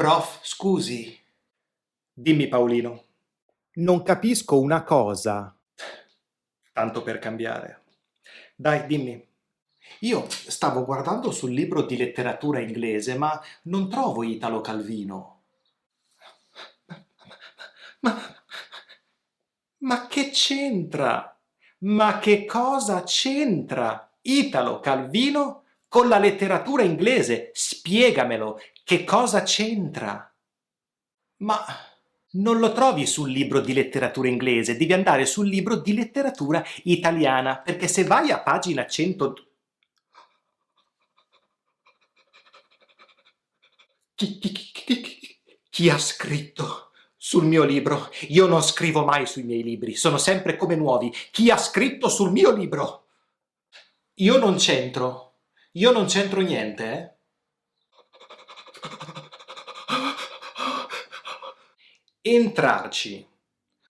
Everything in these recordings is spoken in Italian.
Prof, scusi. Dimmi Paolino, Non capisco una cosa. tanto per cambiare. Dai, dimmi. Io stavo guardando sul libro di letteratura inglese, ma non trovo Italo Calvino. Ma, ma che c'entra? Ma che cosa c'entra Italo Calvino con la letteratura inglese? Spiegamelo, che cosa c'entra? Ma non lo trovi sul libro di letteratura inglese, devi andare sul libro di letteratura italiana, perché se vai a pagina 100... Chi ha scritto sul mio libro? Io non scrivo mai sui miei libri, sono sempre come nuovi. Chi ha scritto sul mio libro? Io non c'entro niente, eh? Entrarci,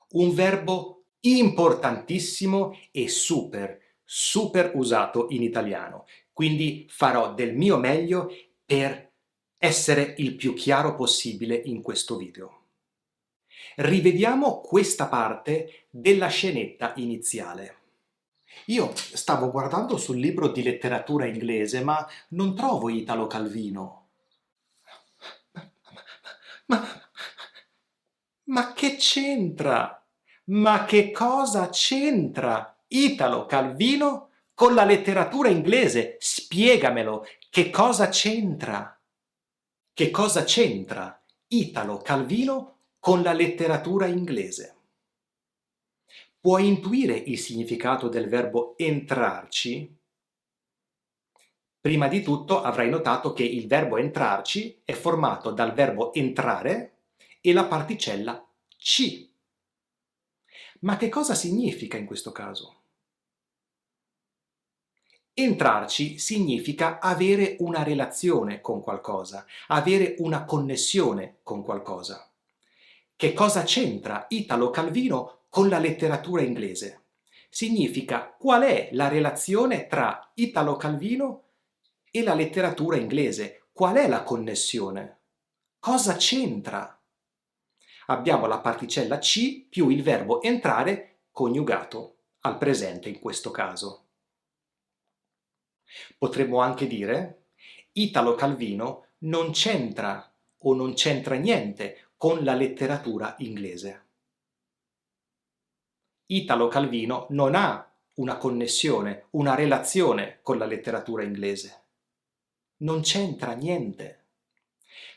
un verbo importantissimo e super usato in italiano. Quindi farò del mio meglio per essere il più chiaro possibile in questo video. Rivediamo questa parte della scenetta iniziale. Io stavo guardando sul libro di letteratura inglese, ma non trovo Italo Calvino. Ma, ma che c'entra? Ma che cosa c'entra Italo Calvino con la letteratura inglese? Spiegamelo, che cosa c'entra? Che cosa c'entra Italo Calvino con la letteratura inglese? Puoi intuire il significato del verbo entrarci? Prima di tutto avrai notato che il verbo entrarci è formato dal verbo entrare e la particella ci. Ma che cosa significa in questo caso? Entrarci significa avere una relazione con qualcosa, avere una connessione con qualcosa. Che cosa c'entra Italo Calvino con la letteratura inglese? Significa qual è la relazione tra Italo Calvino e la letteratura inglese. Qual è la connessione? Cosa c'entra? Abbiamo la particella ci più il verbo entrare coniugato al presente in questo caso. Potremmo anche dire Italo Calvino non c'entra o non c'entra niente con la letteratura inglese. Italo Calvino non ha una connessione, una relazione con la letteratura inglese. Non c'entra niente.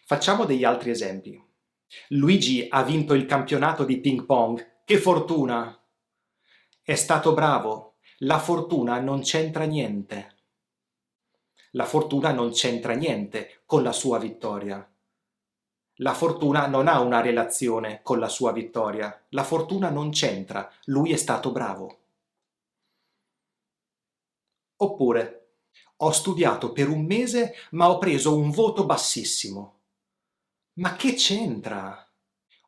Facciamo degli altri esempi. Luigi ha vinto il campionato di ping pong. Che fortuna! È stato bravo. La fortuna non c'entra niente. La fortuna non c'entra niente con la sua vittoria. La fortuna non ha una relazione con la sua vittoria. La fortuna non c'entra. Lui è stato bravo. Oppure, ho studiato per un mese ma ho preso un voto bassissimo. Ma che c'entra?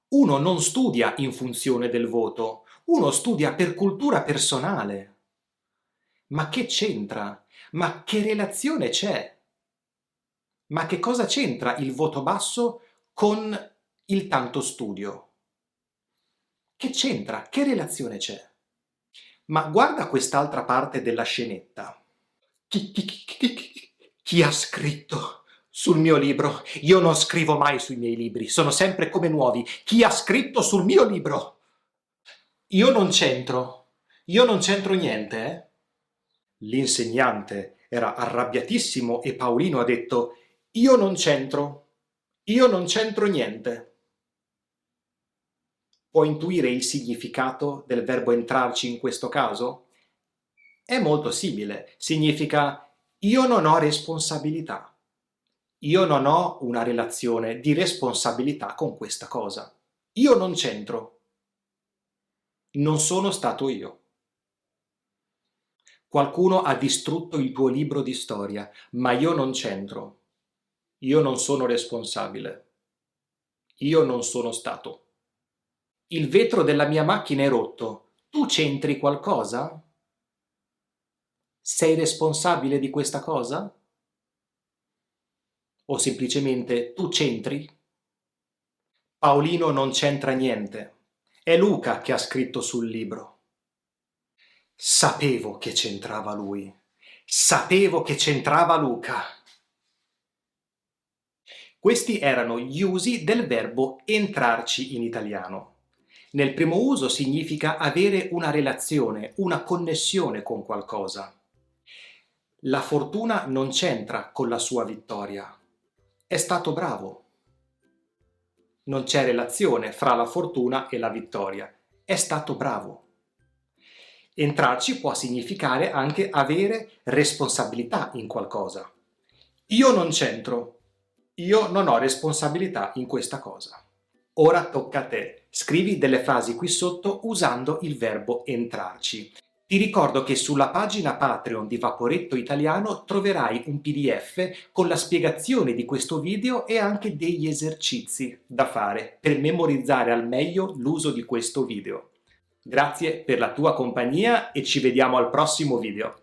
Uno non studia in funzione del voto, uno studia per cultura personale. Ma che c'entra? Ma che relazione c'è? Ma che cosa c'entra il voto basso con il tanto studio? Che c'entra? Che relazione c'è? Ma guarda quest'altra parte della scenetta. Chi ha scritto sul mio libro? Io non scrivo mai sui miei libri, sono sempre come nuovi. Chi ha scritto sul mio libro? Io non c'entro niente, eh? L'insegnante era arrabbiatissimo e Paolino ha detto io non c'entro niente. Puoi intuire il significato del verbo entrarci in questo caso? È molto simile, significa io non ho responsabilità. Io non ho una relazione di responsabilità con questa cosa. Io non c'entro. Non sono stato io. Qualcuno ha distrutto il tuo libro di storia, ma io non c'entro. Io non sono responsabile. Io non sono stato. Il vetro della mia macchina è rotto. Tu c'entri qualcosa? Sei responsabile di questa cosa? O semplicemente tu c'entri? Paolino non c'entra niente. È Luca che ha scritto sul libro. Sapevo che c'entrava lui. Sapevo che c'entrava Luca. Questi erano gli usi del verbo entrarci in italiano. Nel primo uso significa avere una relazione, una connessione con qualcosa. La fortuna non c'entra con la sua vittoria. È stato bravo. Non c'è relazione fra la fortuna e la vittoria. È stato bravo. Entrarci può significare anche avere responsabilità in qualcosa. Io non c'entro. Io non ho responsabilità in questa cosa. Ora tocca a te. Scrivi delle frasi qui sotto usando il verbo entrarci. Ti ricordo che sulla pagina Patreon di Vaporetto Italiano troverai un PDF con la spiegazione di questo video e anche degli esercizi da fare per memorizzare al meglio l'uso di questo video. Grazie per la tua compagnia e ci vediamo al prossimo video.